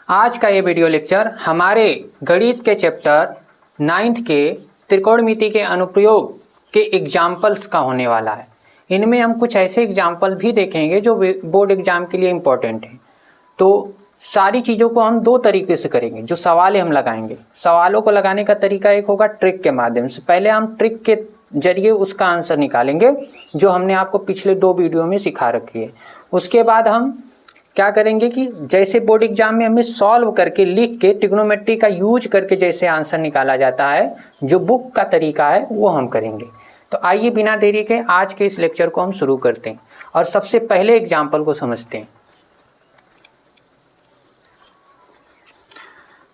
आज का ये वीडियो लेक्चर हमारे गणित के चैप्टर 9th के त्रिकोणमिति के अनुप्रयोग के एग्जाम्पल्स का होने वाला है। इनमें हम कुछ ऐसे एग्जाम्पल भी देखेंगे जो बोर्ड एग्जाम के लिए इम्पोर्टेंट हैं। तो सारी चीज़ों को हम दो तरीके से करेंगे। जो सवाल हम लगाएंगे, सवालों को लगाने का तरीका एक होगा ट्रिक के माध्यम से। पहले हम ट्रिक के जरिए उसका आंसर निकालेंगे जो हमने आपको पिछले दो वीडियो में सिखा रखी है। उसके बाद हम क्या करेंगे कि जैसे बोर्ड एग्जाम में हमें सॉल्व करके लिख के ट्रिग्नोमेट्री का यूज करके जैसे आंसर निकाला जाता है, जो बुक का तरीका है वो हम करेंगे। तो आइए बिना देरी के आज के इस लेक्चर को हम शुरू करते हैं और सबसे पहले एग्जाम्पल को समझते हैं।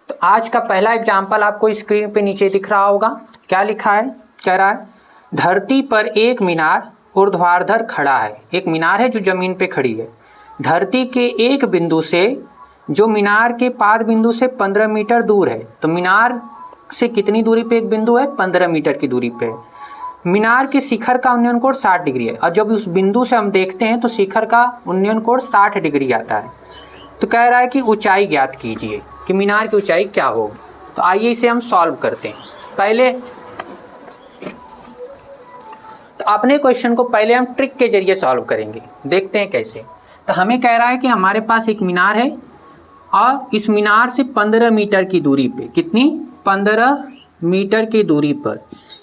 तो आज का पहला एग्जाम्पल आपको स्क्रीन पे नीचे दिख रहा होगा। क्या लिखा है? कह रहा है धरती पर एक मीनार ऊर्ध्वाधर खड़ा है। एक मीनार है जो जमीन पे खड़ी है। धरती के एक बिंदु से, जो मीनार के पाद बिंदु से 15 मीटर दूर है। तो मीनार से कितनी दूरी पे एक बिंदु है? 15 मीटर की दूरी पे। मीनार के शिखर का उन्नयन कोण 60 डिग्री है और जब उस बिंदु से हम देखते हैं तो शिखर का उन्नयन कोण 60 डिग्री आता है। तो कह रहा है कि ऊंचाई ज्ञात कीजिए कि मीनार की ऊंचाई क्या होगी। तो आइए इसे हम सॉल्व करते हैं। पहले तो अपने क्वेश्चन को पहले हम ट्रिक के जरिए सॉल्व करेंगे। देखते हैं कैसे। तो हमें कह रहा है कि हमारे पास एक मीनार है और इस मीनार से 15 मीटर की दूरी पे, कितनी? 15 मीटर की दूरी पर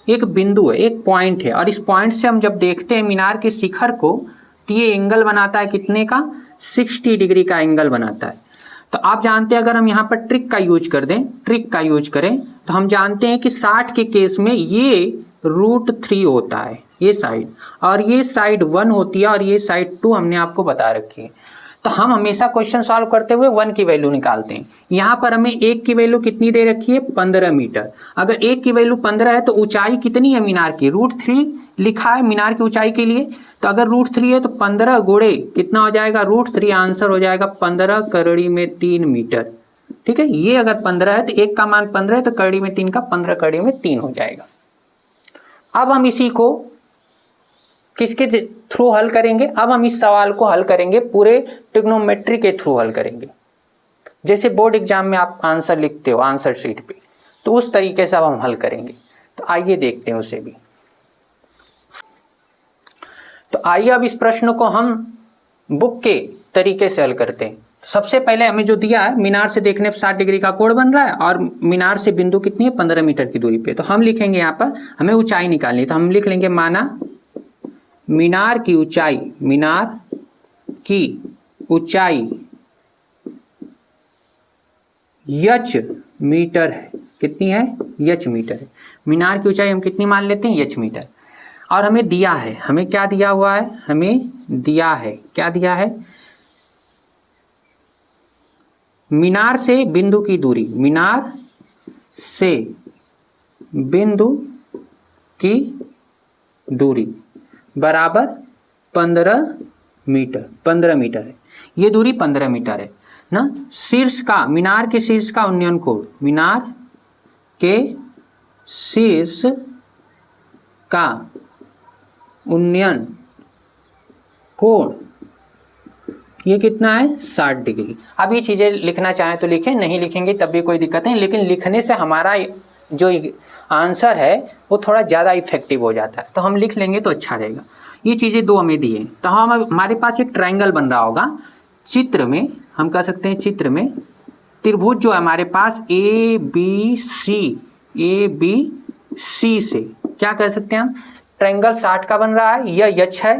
एक बिंदु है, एक पॉइंट है। और इस पॉइंट से हम जब देखते हैं मीनार के शिखर को तो ये एंगल बनाता है कितने का? 60 डिग्री का एंगल बनाता है। तो आप जानते हैं अगर हम यहाँ पर ट्रिक का यूज कर दें, ट्रिक का यूज करें तो हम जानते हैं कि 60 के केस में ये √3 होता है ये साइड, और ये साइड 1 होती है और ये साइड 2 हमने आपको बता रखी है। तो हम हमेशा क्वेश्चन सॉल्व करते हुए 1 की वैल्यू निकालते हैं। यहाँ पर हमें 1 की वैल्यू कितनी दे रखी है? 15 मीटर। अगर 1 की वैल्यू 15 है तो ऊंचाई कितनी है मीनार की? √3 लिखा है मीनार की ऊंचाई के लिए। तो अगर √3 है तो 15 गुणे कितना हो जाएगा? √3। आंसर हो जाएगा 15 कड़ी में 3 मीटर। ठीक है, ये अगर 15 है तो 1 का मान 15 है तो कड़ी में 3 का 15 कड़ी में 3 हो जाएगा। अब हम इसी को किसके थ्रू हल करेंगे? अब हम इस सवाल को हल करेंगे पूरे ट्रिग्नोमेट्री के थ्रू हल करेंगे। जैसे बोर्ड एग्जाम में आप आंसर लिखते हो आंसर शीट पे, तो उस तरीके से अब हम हल करेंगे। तो आइए देखते हैं उसे भी। तो आइए अब इस प्रश्न को हम बुक के तरीके से हल करते हैं। सबसे पहले हमें जो दिया है, मीनार से देखने पर 60 डिग्री का कोण बन रहा है और मीनार से बिंदु कितनी है? 15 मीटर की दूरी पे। तो हम लिखेंगे यहाँ पर हमें ऊंचाई निकालनी है। तो हम लिख लेंगे माना मीनार की ऊंचाई, मीनार की ऊंचाई h मीटर है। कितनी है? h मीटर है। मीनार की ऊंचाई हम कितनी मान लेते हैं? h metre. और हमें दिया है, हमें क्या दिया हुआ है? हमें दिया है, क्या दिया है? मीनार से बिंदु की दूरी, मीनार से बिंदु की दूरी बराबर 15 मीटर। 15 मीटर है, ये दूरी 15 मीटर है ना। शीर्ष का, मीनार के शीर्ष का उन्नयन कोण, मीनार के शीर्ष का उन्नयन कोण ये कितना है? 60 डिग्री। अब ये चीजें लिखना चाहें तो लिखें, नहीं लिखेंगे तब भी कोई दिक्कत नहीं, लेकिन लिखने से हमारा जो आंसर है वो थोड़ा ज़्यादा इफेक्टिव हो जाता है। तो हम लिख लेंगे तो अच्छा रहेगा। ये चीज़ें दो हमें दिए। तो हम हमारे पास एक ट्रायंगल बन रहा होगा। चित्र में हम कह सकते हैं, चित्र में त्रिभुज जो है हमारे पास ABC से क्या कह सकते हैं हम? ट्रायंगल 60 का बन रहा है, यह h है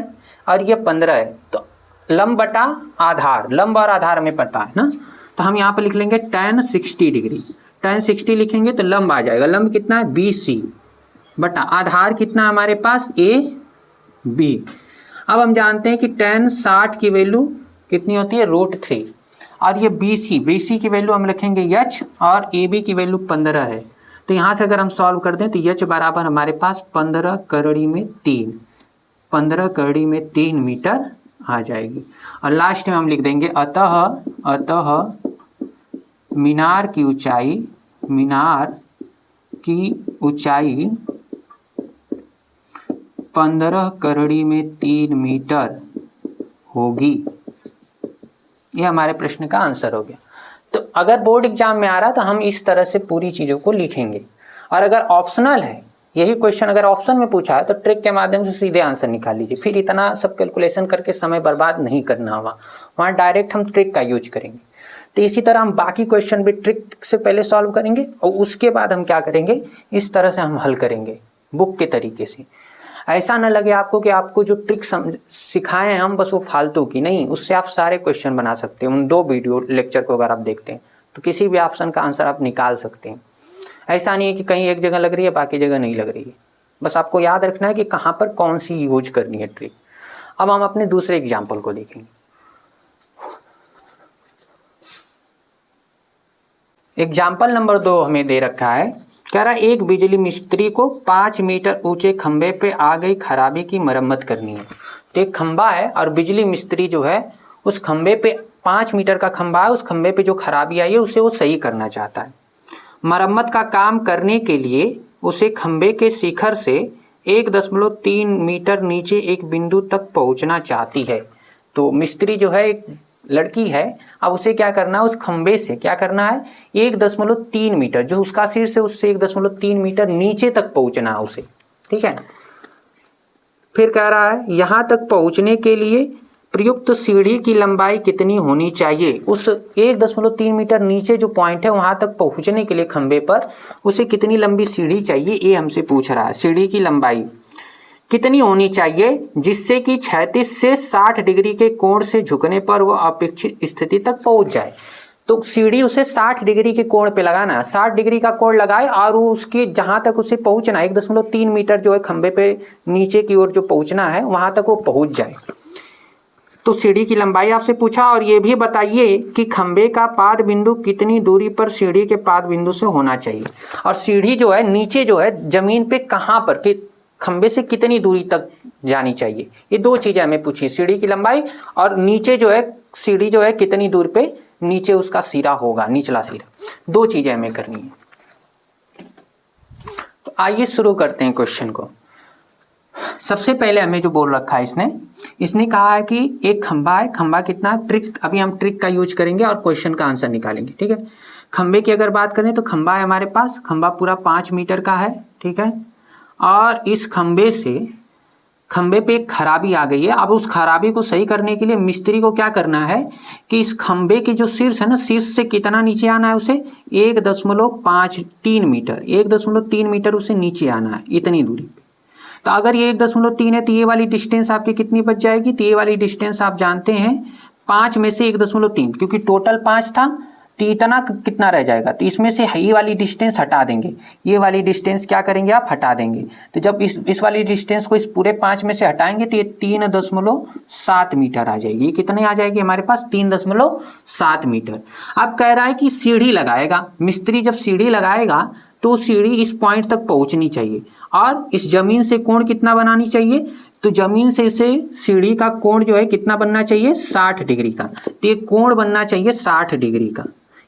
और यह 15 है। तो लंब बटा आधार, लंब और आधार हमें पता है ना। तो हम यहाँ पर लिख लेंगे tan 60 डिग्री। tan 60 लिखेंगे तो लंब आ जाएगा। लंब कितना है? BC बटा आधार कितना हमारे पास? AB। अब हम जानते हैं कि tan 60 की वैल्यू कितनी होती है? √3। और ये BC की वैल्यू हम लिखेंगे h और AB की वैल्यू 15 है। तो यहाँ से अगर हम सॉल्व कर दें तो h बराबर हमारे पास 15 कड़ी में 3, 15 कड़ी में 3 मीटर आ जाएगी। और लास्ट में हम लिख देंगे अतः मीनार की ऊंचाई, मीनार की ऊंचाई 15 कड़ी में 3 मीटर होगी। ये हमारे प्रश्न का आंसर हो गया। तो अगर बोर्ड एग्जाम में आ रहा तो हम इस तरह से पूरी चीज़ों को लिखेंगे। और अगर ऑप्शनल है, यही क्वेश्चन अगर ऑप्शन में पूछा है तो ट्रिक के माध्यम से सीधे आंसर निकाल लीजिए, फिर इतना सब कैलकुलेशन करके समय बर्बाद नहीं करना होगा, वहाँ डायरेक्ट हम ट्रिक का यूज करेंगे। तो इसी तरह हम बाकी क्वेश्चन भी ट्रिक से पहले सॉल्व करेंगे और उसके बाद हम क्या करेंगे, इस तरह से हम हल करेंगे बुक के तरीके से। ऐसा ना लगे आपको कि आपको जो ट्रिक सिखाए हैं हम बस वो फालतू की, नहीं, उससे आप सारे क्वेश्चन बना सकते हैं। उन 2 वीडियो लेक्चर को अगर आप देखते हैं तो किसी भी ऑप्शन का आंसर आप निकाल सकते हैं। ऐसा नहीं है कि कहीं एक जगह लग रही है बाकी जगह नहीं लग रही है, बस आपको याद रखना है कि कहाँ पर कौन सी यूज करनी है ट्रिक। अब हम अपने दूसरे एग्जाम्पल को देखेंगे। एग्जाम्पल नंबर 2 हमें दे रखा है, कह रहा है एक बिजली मिस्त्री को 5 मीटर ऊंचे खंबे पे आ गई खराबी की मरम्मत करनी है। तो एक खंबा है और बिजली मिस्त्री जो है उस खंबे पे 5 मीटर का खंबा है, उस खंबे पे जो खराबी आई है उसे वो सही करना चाहता है। मरम्मत का काम करने के लिए उसे खंबे के शिखर से 1.3 मीटर नीचे एक बिंदु तक पहुंचना चाहती है। तो मिस्त्री जो है एक लड़की है, अब उसे क्या करना है, उस खंबे से क्या करना है, 1.3 मीटर जो उसका शीर्ष है उससे 1.3 मीटर नीचे तक पहुंचना है उसे, ठीक है। फिर कह रहा है यहां तक पहुंचने के लिए प्रयुक्त सीढ़ी की लंबाई कितनी होनी चाहिए। उस 1.3 मीटर नीचे जो पॉइंट है वहां तक पहुंचने के लिए खंबे पर उसे कितनी लंबी सीढ़ी चाहिए, ये हमसे पूछ रहा है। सीढ़ी की लंबाई कितनी होनी चाहिए जिससे कि 36 से 60 डिग्री के कोण से झुकने पर वह अपेक्षित स्थिति तक पहुंच जाए। तो सीढ़ी उसे 60 डिग्री के कोण पे लगाना है, 60 डिग्री का कोण लगाए और उसके जहां तक उसे पहुंचना 1.3 मीटर जो है खंबे पे नीचे की ओर जो पहुंचना है वहां तक वो पहुंच जाए। तो सीढ़ी की लंबाई आपसे पूछा और ये भी बताइए कि खंबे का पाद बिंदु कितनी दूरी पर सीढ़ी के पाद बिंदु से होना चाहिए। और सीढ़ी जो है नीचे जो है जमीन पे कहाँ पर, कि खंबे से कितनी दूरी तक जानी चाहिए, ये 2 चीजें हमें पूछी, सीढ़ी की लंबाई और नीचे जो है सीढ़ी जो है कितनी दूर पे नीचे उसका सिरा होगा, निचला सिरा, 2 चीजें हमें करनी है। तो आइए शुरू करते हैं क्वेश्चन को। सबसे पहले हमें जो बोल रखा है इसने कहा है कि एक खंबा है, खंबा कितना है, ट्रिक, अभी हम ट्रिक का यूज करेंगे और क्वेश्चन का आंसर निकालेंगे, ठीक है। खंबे की अगर बात करें तो खंबा है हमारे पास, खंबा पूरा 5 मीटर का है, ठीक है। और इस खंबे पे एक खराबी आ गई है। अब उस खराबी को सही करने के लिए मिस्त्री को क्या करना है कि इस खंबे के जो शीर्ष है ना, शीर्ष से कितना नीचे आना है उसे 1.3 मीटर, 1.3 मीटर उसे नीचे आना है इतनी दूरी पे। तो अगर ये 1.3 है तो ये वाली डिस्टेंस आपकी कितनी बच जाएगी, तो ये वाली डिस्टेंस आप जानते हैं 5 में से 1.3, क्योंकि टोटल 5 था तो इतना कितना रह जाएगा, तो इसमें से ये वाली डिस्टेंस हटा देंगे, ये वाली डिस्टेंस क्या करेंगे आप हटा देंगे। तो जब इस वाली डिस्टेंस को इस पूरे 5 में से हटाएंगे तो ये 3.7 मीटर आ जाएगी। ये कितने आ जाएगी हमारे पास, 3.7 मीटर। अब कह रहा है कि सीढ़ी लगाएगा मिस्त्री, जब सीढ़ी लगाएगा तो सीढ़ी इस पॉइंट तक पहुंचनी चाहिए और इस जमीन से कोण कितना बनानी चाहिए, तो जमीन से इसे सीढ़ी का कोण जो है कितना बनना चाहिए, 60 डिग्री का। तो ये कोण बनना चाहिए 60 डिग्री का,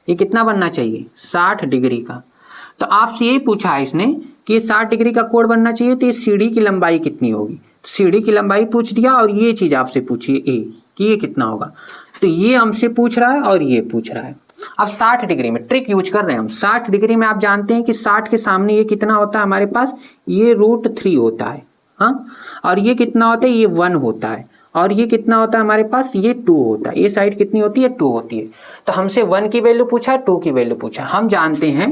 ये कितना बनना चाहिए, 60 डिग्री का। तो आपसे यही पूछा है इसने कि ये 60 डिग्री का कोण बनना चाहिए, तो ये सीढ़ी की लंबाई कितनी होगी। सीढ़ी की लंबाई पूछ दिया और ये चीज आपसे पूछी ए कि ये कितना होगा, तो ये हमसे पूछ रहा है और ये पूछ रहा है। अब 60 डिग्री में ट्रिक यूज कर रहे हैं हम। 60 डिग्री में आप जानते हैं कि 60 के सामने ये कितना होता है हमारे पास, ये √3 होता है, हाँ। और ये कितना होता है, ये 1 होता है। और ये कितना होता है हमारे पास, ये 2 होता है। ये साइड कितनी होती है, 2 होती है। तो हमसे 1 की वैल्यू पूछा है, 2 की वैल्यू पूछा। हम जानते हैं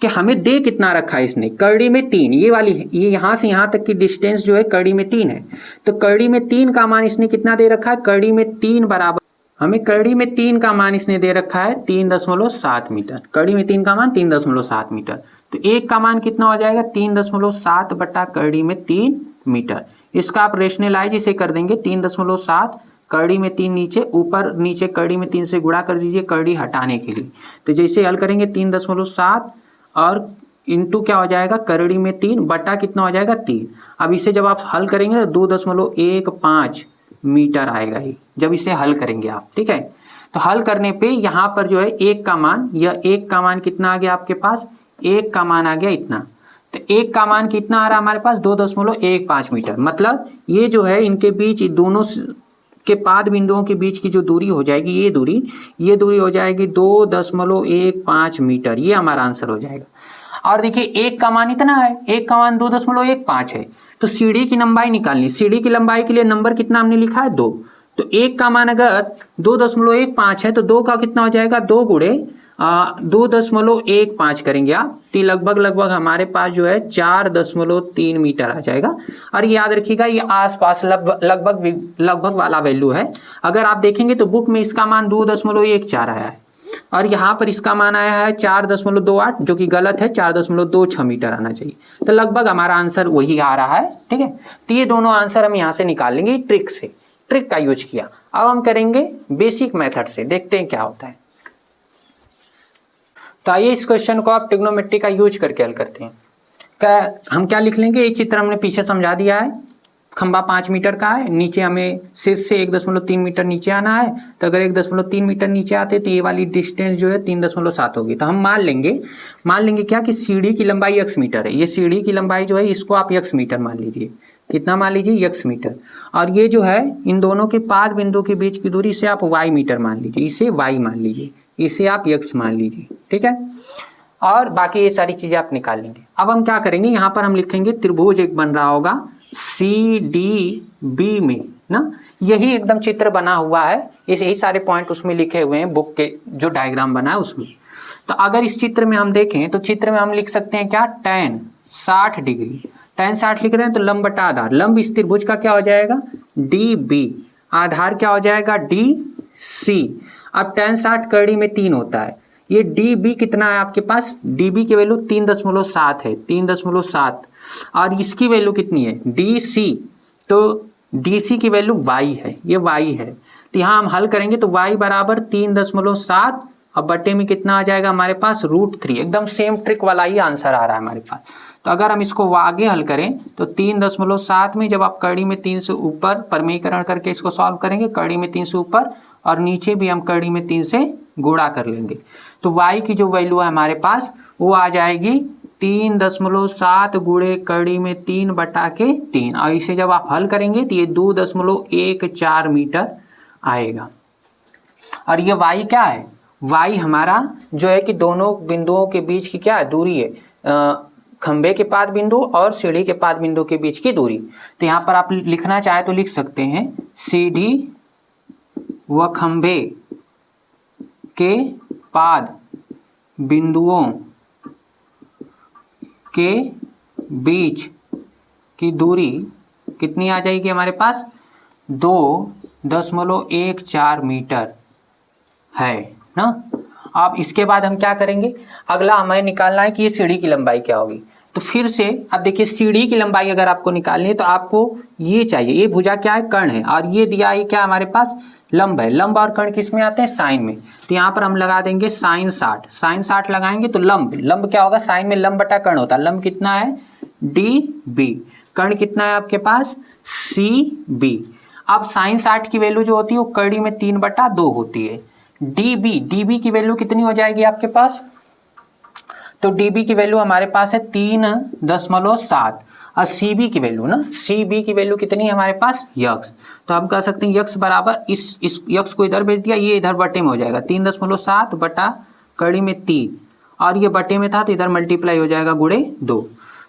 कि हमें दे कितना रखा है इसने, कड़ी में 3, ये वाली है, ये यहाँ से यहाँ तक की डिस्टेंस जो है कड़ी में 3 है। तो कड़ी में 3 का मान इसने कितना दे रखा है, कड़ी में 3 बराबर, हमें कड़ी में 3 का मान इसने दे रखा है 3.7 मीटर। कड़ी में 3 का मान 3.7 मीटर। तो 1 का मान कितना हो जाएगा, 3.7 बटा कड़ी में 3 मीटर। इसका आप रेशनलाइज इसे कर देंगे, 3.7 कड़ी में 3 नीचे, ऊपर नीचे कड़ी में 3 से गुणा कर दीजिए कड़ी हटाने के लिए। तो जैसे हल करेंगे 3.7 और इंटू क्या हो जाएगा, कड़ी में 3 बटा कितना हो जाएगा 3। अब इसे जब आप हल करेंगे तो 2.15 मीटर आएगा ही जब इसे हल करेंगे आप, ठीक है। तो हल करने पे यहाँ पर जो है 1 का मान, यह 1 का मान कितना आ गया आपके पास, 1 का मान आ गया इतना। तो 1 का मान कितना आ रहा है हमारे पास, 2.15 मीटर। मतलब ये जो है इनके बीच दोनों के पाद बिंदुओं के बीच की जो दूरी हो जाएगी, ये दूरी हो जाएगी 2.15 मीटर। ये हमारा आंसर हो जाएगा। और देखिए एक का मान इतना है, एक का मान 2.15 है, तो सीढ़ी की लंबाई निकालनी। सीढ़ी की लंबाई के लिए नंबर कितना हमने लिखा है 2, तो एक का मान अगर 2.15 है तो 2 का कितना हो जाएगा, 2 गुणे 2.15 करेंगे आप, तो लगभग हमारे पास जो है 4.3 मीटर आ जाएगा। और ये याद रखिएगा ये आसपास लगभग वाला वैल्यू है। अगर आप देखेंगे तो बुक में इसका मान 2.14 आया है और यहाँ पर इसका मान आया है 4.28, जो कि गलत है, 4.26 मीटर आना चाहिए। तो लगभग हमारा आंसर वही आ रहा है। ठीक है, तो ये दोनों आंसर हम यहाँ से निकाल लेंगे ट्रिक से, ट्रिक का यूज किया। अब हम करेंगे बेसिक मेथड से, देखते हैं क्या होता है। तो आइए इस क्वेश्चन को आप ट्रिग्नोमेट्री का यूज करके हल करते हैं। हम क्या लिख लेंगे, एक चित्र हमने पीछे समझा दिया है। खंबा 5 मीटर का है, नीचे हमें शीर्ष से 1.3 मीटर नीचे आना है। तो अगर 1.3 मीटर नीचे आते तो ये वाली डिस्टेंस जो है 3.7 होगी। तो हम मान लेंगे क्या कि सीढ़ी की लंबाई x मीटर है। ये सीढ़ी की लंबाई जो है इसको आप x मीटर मान लीजिए। कितना मान लीजिए, x मीटर। और ये जो है इन दोनों के पाद बिंदु के बीच की दूरी से आप y मीटर मान लीजिए, इसे y मान लीजिए, इसे आप x मान लीजिए। ठीक है, और बाकी ये सारी चीजें आप निकाल लेंगे। अब हम क्या करेंगे, यहाँ पर हम लिखेंगे त्रिभुज एक बन रहा होगा CDB में ना, यही एकदम चित्र बना हुआ है, यही सारे पॉइंट उसमें लिखे हुए हैं बुक के जो डायग्राम बना है उसमें। तो अगर इस चित्र में हम देखें तो चित्र में हम लिख सकते हैं क्या, tan 60 डिग्री। tan 60 लिख रहे हैं तो लंब बटा आधार, लंब इस त्रिभुज का क्या हो जाएगा DB, आधार क्या हो जाएगा DC। अब tan 60 कड़ी में 3 होता है, ये DB कितना है आपके पास, DB की वैल्यू 3.7 है, 3.7। और इसकी वैल्यू कितनी है DC, तो DC की वैल्यू y है, ये y है। तो यहाँ हम हल करेंगे तो y बराबर 3.7 और बटे में कितना आ जाएगा हमारे पास √3। एकदम सेम ट्रिक वाला ही आंसर आ रहा है हमारे पास। तो अगर हम इसको आगे हल करें तो 3.7 में जब आप कड़ी में 3 से ऊपर परमीकरण करके इसको सॉल्व करेंगे, कड़ी में 3 से ऊपर और नीचे भी हम कड़ी में 3 से गुणा कर लेंगे, तो y की जो वैल्यू है हमारे पास वो आ जाएगी 3.7 गुणे कड़ी में 3 बटा के 3। और इसे जब आप हल करेंगे तो ये 2.14 मीटर आएगा। और ये y क्या है, y हमारा जो है कि दोनों बिंदुओं के बीच की क्या है दूरी है, खंबे के पाद बिंदु और सीढ़ी के पाद बिंदु के बीच की दूरी। तो यहाँ पर आप लिखना चाहे तो लिख सकते हैं सीढ़ी व खंबे के पाद बिंदुओं के बीच की दूरी कितनी आ जाएगी हमारे पास, 2.14 मीटर है ना। अब इसके बाद हम क्या करेंगे, अगला हमें निकालना है कि ये सीढ़ी की लंबाई क्या होगी। तो फिर से अब देखिए सीढ़ी की लंबाई अगर आपको निकालनी है तो आपको ये चाहिए, ये भुजा क्या है, कर्ण है, और ये दिया है क्या हमारे पास, लंब है। लंब और कर्ण किस में आते हैं, साइन में। तो यहाँ पर हम लगा देंगे साइन 60, साइन 60 लगाएंगे तो लंब क्या होगा, साइन में लंब बटा कर्ण होता है, लंब कितना है DB, कर्ण कितना है आपके पास CB। अब साइन 60 की वैल्यू जो होती है वो कड़ी में 3/2 होती है। DB की वैल्यू कितनी हो जाएगी आपके पास, तो DB की वैल्यू हमारे पास है 3.7 और CB की वैल्यू ना, CB की वैल्यू कितनी है हमारे पास x। तो हम कह सकते हैं x बराबर इस x को इधर भेज दिया, ये इधर बटे में हो जाएगा 3.7 बटा कड़ी में 3, और ये बटे में था तो इधर मल्टीप्लाई हो जाएगा गुणे 2।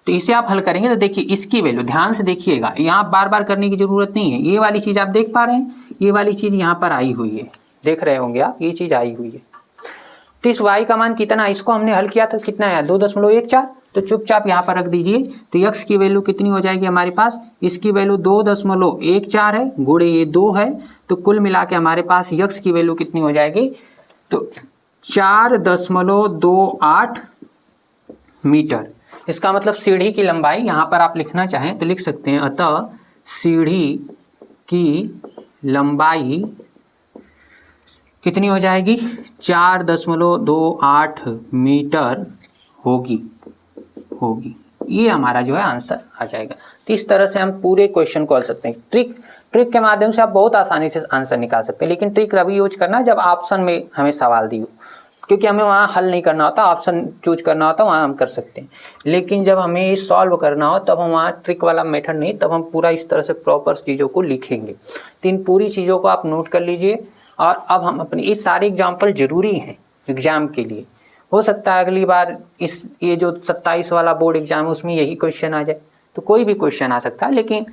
तो इसे आप हल करेंगे तो देखिए इसकी वैल्यू ध्यान से देखिएगा, यहाँ बार बार करने की जरूरत नहीं है। ये वाली चीज आप देख पा रहे हैं, ये वाली चीज यहाँ पर आई हुई है, देख रहे होंगे आप, ये चीज आई हुई है। तो इस y का मान कितना, इसको हमने हल किया तो कितना आया 2.14, तो चुपचाप यहाँ पर रख दीजिए। तो x की वैल्यू कितनी हो जाएगी हमारे पास, इसकी वैल्यू 2.14 है, गुणे ये 2 है, तो कुल मिला के हमारे पास x की वैल्यू कितनी हो जाएगी, तो 4.28 मीटर। इसका मतलब सीढ़ी की लंबाई, यहाँ पर आप लिखना चाहें तो लिख सकते हैं, अतः सीढ़ी की लंबाई कितनी हो जाएगी 4.28 मीटर होगी। ये हमारा जो है आंसर आ जाएगा। तो इस तरह से हम पूरे क्वेश्चन को हल सकते हैं। ट्रिक के माध्यम से आप बहुत आसानी से आंसर निकाल सकते हैं, लेकिन ट्रिक तभी यूज करना जब ऑप्शन में हमें सवाल दी हो। क्योंकि हमें वहाँ हल नहीं करना होता, ऑप्शन चूज करना होता, वहाँ हम कर सकते हैं। लेकिन जब हमें सॉल्व करना हो तब हम वहाँ ट्रिक वाला मेथड नहीं, तब हम पूरा इस तरह से प्रॉपर चीज़ों को लिखेंगे। तो इन पूरी चीज़ों को आप नोट कर लीजिए। और अब हम अपने ये सारे एग्जाम्पल जरूरी हैं एग्जाम के लिए। हो सकता है अगली बार ये जो 27 वाला बोर्ड एग्जाम है उसमें यही क्वेश्चन आ जाए, तो कोई भी क्वेश्चन आ सकता है। लेकिन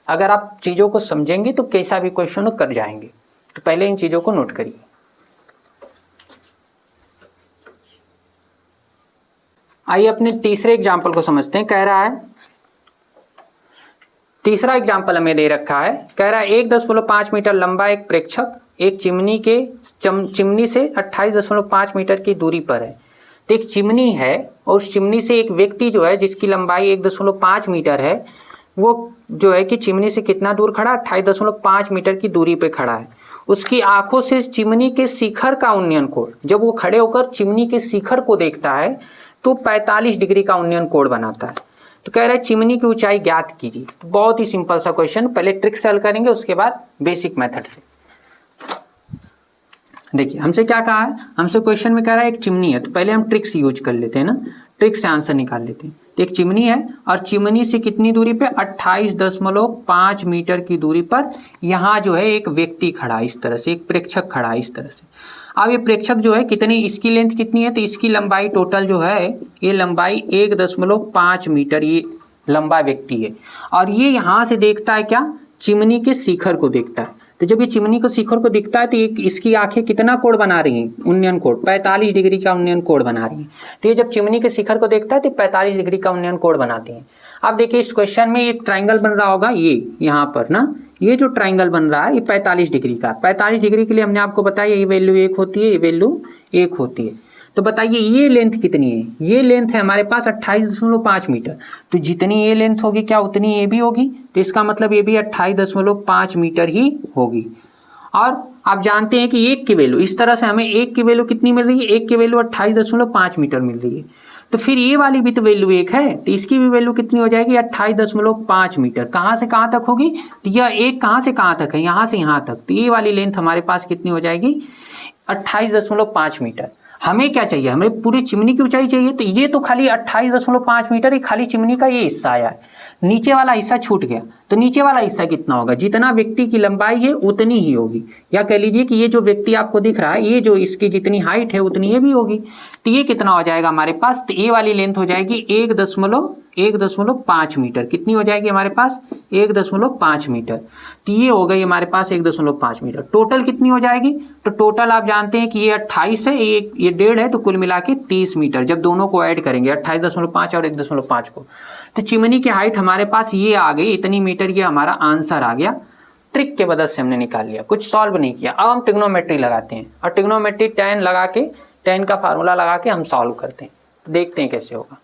अगर आप चीज़ों को समझेंगे तो कैसा भी क्वेश्चन कर जाएंगे। तो पहले इन चीज़ों को नोट करिए। आइए अपने तीसरे एग्जाम्पल को समझते हैं। कह रहा है, तीसरा एग्जाम्पल हमें दे रखा है, कह रहा है 1.5 मीटर लंबा एक प्रेक्षक एक चिमनी से 28.5 मीटर की दूरी पर है। तो एक चिमनी है और उस चिमनी से एक व्यक्ति जो है जिसकी लंबाई 1.5 मीटर है, वो जो है कि चिमनी से कितना दूर खड़ा, 28.5 मीटर की दूरी पे खड़ा है। उसकी आंखों से चिमनी के शिखर का उन्नयन कोण, जब वो खड़े होकर चिमनी के शिखर को देखता है तो 45 डिग्री का उन्नयन कोण बनाता है। तो कह रहा है चिमनी की ऊंचाई ज्ञात कीजिए। तो बहुत ही सिंपल सा क्वेश्चन, पहले ट्रिक से हल करेंगे उसके बाद बेसिक मेथड से। देखिए हमसे क्या कहा है, हमसे क्वेश्चन में कह रहा है एक चिमनी है, तो पहले हम ट्रिक से यूज कर लेते हैं ना, ट्रिक से आंसर निकाल लेते हैं। तो एक चिमनी है और चिमनी से कितनी दूरी पे, 28.5 मीटर की दूरी पर यहाँ जो है एक व्यक्ति खड़ा, इस तरह से एक प्रेक्षक खड़ा इस तरह से। अब ये प्रेक्षक जो है कितनी, इसकी लेंथ कितनी है, तो इसकी लंबाई टोटल जो है ये लंबाई 1.5 मीटर ये लंबा व्यक्ति है। और ये यहाँ से देखता है क्या, चिमनी के शिखर को देखता है। तो जब ये चिमनी के शिखर को दिखता है तो इसकी आंखें कितना कोण बना रही हैं, उन्नयन कोण 45 डिग्री का उन्नयन कोण बना रही हैं। तो ये जब चिमनी के शिखर को देखता है तो 45 डिग्री का उन्नयन कोण बनाती हैं। अब देखिए इस क्वेश्चन में एक ट्राइंगल बन रहा होगा, ये यहाँ पर ना, ये जो ट्राइंगल बन रहा है ये 45 डिग्री का। 45 डिग्री के लिए हमने आपको बताया ये वैल्यू 1 होती है, ये वैल्यू 1 होती है। तो बताइए ये लेंथ कितनी है, ये लेंथ है हमारे पास 28.5 मीटर। तो जितनी ये लेंथ होगी क्या उतनी ये भी होगी, तो इसका मतलब ये भी 28.5 मीटर ही होगी। और आप जानते हैं कि 1 की वैल्यू, इस तरह से हमें 1 की वैल्यू कितनी मिल रही है, 1 की वैल्यू 28.5 मीटर मिल रही है। तो फिर ये वाली भी तो वैल्यू 1 है, तो इसकी भी वैल्यू कितनी हो जाएगी, 28.5 मीटर। कहाँ से कहाँ तक होगी, तो यह 1 कहाँ से कहाँ तक है, यहाँ से यहाँ तक। तो ये वाली लेंथ हमारे पास कितनी हो जाएगी, 28.5 मीटर। हमें क्या चाहिए, हमें पूरी चिमनी की ऊंचाई चाहिए। तो ये तो खाली 28.5 मीटर, ये खाली चिमनी का ये हिस्सा आया है, नीचे वाला हिस्सा छूट गया। तो नीचे वाला हिस्सा कितना होगा, जितना व्यक्ति की लंबाई है उतनी ही होगी। या कह लीजिए कि ये जो व्यक्ति आपको दिख रहा है, ये जो इसकी जितनी हाइट है उतनी ये भी होगी। तो ये कितना हो जाएगा हमारे पास, तो ये वाली लेंथ हो जाएगी 1.5 मीटर। कितनी हो जाएगी हमारे पास, 1.5 मीटर। तो ये हो गई हमारे पास 1.5 मीटर। टोटल कितनी हो जाएगी, तो टोटल आप जानते हैं कि ये 28 है, ये 1.5 है, तो कुल मिला के 30 मीटर। जब दोनों को ऐड करेंगे 28.5 और 1.5 को, तो चिमनी की हाइट हमारे पास ये आ गई, इतनी मीटर। ये हमारा आंसर आ गया, ट्रिक के मदद से हमने निकाल लिया, कुछ सॉल्व नहीं किया। अब हम ट्रिग्नोमेट्री लगाते हैं और ट्रिग्नोमेट्री tan का फार्मूला लगा के हम सॉल्व करते हैं। देखते हैं कैसे होगा।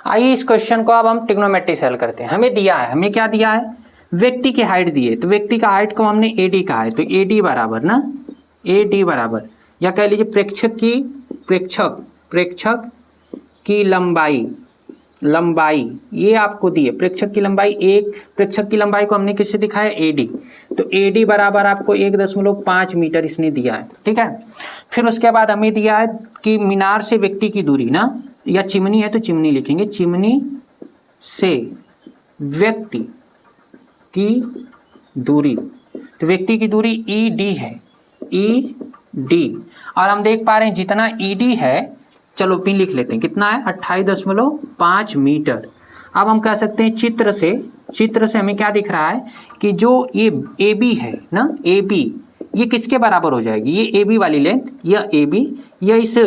आइए इस क्वेश्चन को अब हम ट्रिग्नोमेट्री से हल करते हैं। हमें दिया है, हमें क्या दिया है, व्यक्ति की हाइट दी है। तो व्यक्ति का हाइट को हमने AD कहा है, तो AD बराबर ना, AD बराबर, या कह लीजिए प्रेक्षक की लंबाई ये आपको दी है। प्रेक्षक की लंबाई, एक प्रेक्षक की लंबाई को हमने किससे दिखाया, AD। तो AD बराबर आपको 1.5 मीटर इसने दिया है, ठीक है। फिर उसके बाद हमें दिया है कि मीनार से व्यक्ति की दूरी ना, या चिमनी है तो चिमनी लिखेंगे, चिमनी से व्यक्ति की दूरी। तो व्यक्ति की दूरी ED है, ED। और हम देख पा रहे हैं जितना ED है, चलो पिन लिख लेते हैं, कितना है, 28.5 मीटर। अब हम कह सकते हैं चित्र से हमें क्या दिख रहा है कि जो ये AB है ना, AB ये किसके बराबर हो जाएगी, ये AB वाली लेंथ, यह AB या इस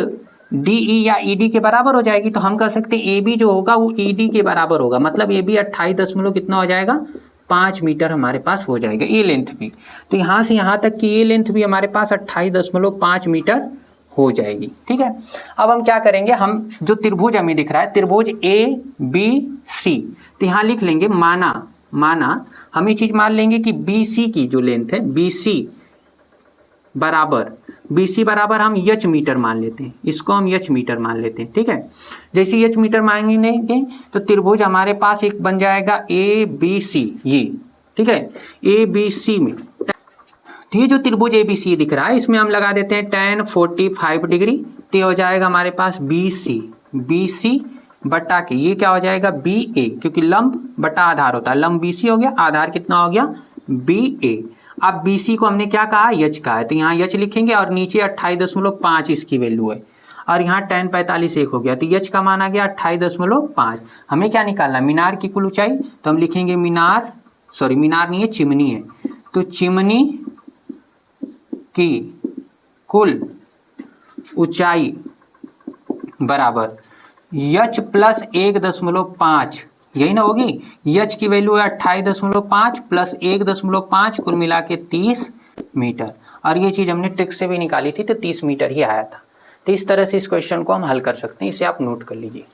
DE या ED के बराबर हो जाएगी। तो हम कह सकते हैं AB जो होगा वो ED के बराबर होगा, मतलब AB 28 कितना हो जाएगा, 5 मीटर हमारे पास हो जाएगा ये लेंथ भी। तो यहाँ से यहाँ तक की ये लेंथ भी हमारे पास 28.5 मीटर हो जाएगी, ठीक है। अब हम क्या करेंगे, हम जो त्रिभुज हमें दिख रहा है, त्रिभुज ABC, तो यहाँ लिख लेंगे माना हम ये चीज मान लेंगे कि BC की जो लेंथ है, BC बराबर हम H मीटर मान लेते हैं, इसको हम H मीटर मान लेते हैं, ठीक है। जैसे H मीटर मानेंगे तो त्रिभुज हमारे पास एक बन जाएगा ABC, ये ठीक है। ABC में तो ये जो त्रिभुज ABC दिख रहा है इसमें हम लगा देते हैं tan 45 डिग्री, तो हो जाएगा हमारे पास BC बटा के ये क्या हो जाएगा BA, क्योंकि लंब बटा आधार होता है, लंब BC हो गया, आधार कितना हो गया BA। अब BC को हमने क्या कहा H कहा है, तो यहाँ H लिखेंगे और नीचे 28.5 इसकी वैल्यू है और यहाँ tan 45 1 हो गया, तो H का मान आ गया 28.5। हमें क्या निकालना, मीनार की कुल ऊंचाई, तो हम लिखेंगे मीनार नहीं है चिमनी है, तो चिमनी की कुल ऊंचाई बराबर H प्लस 1.5, यही ना होगी। H की वैल्यू है 28.5 प्लस 1.5 कुल मिला के 30 मीटर, और ये चीज़ हमने ट्रिक से भी निकाली थी तो 30 मीटर ही आया था। तो इस तरह से इस क्वेश्चन को हम हल कर सकते हैं, इसे आप नोट कर लीजिए।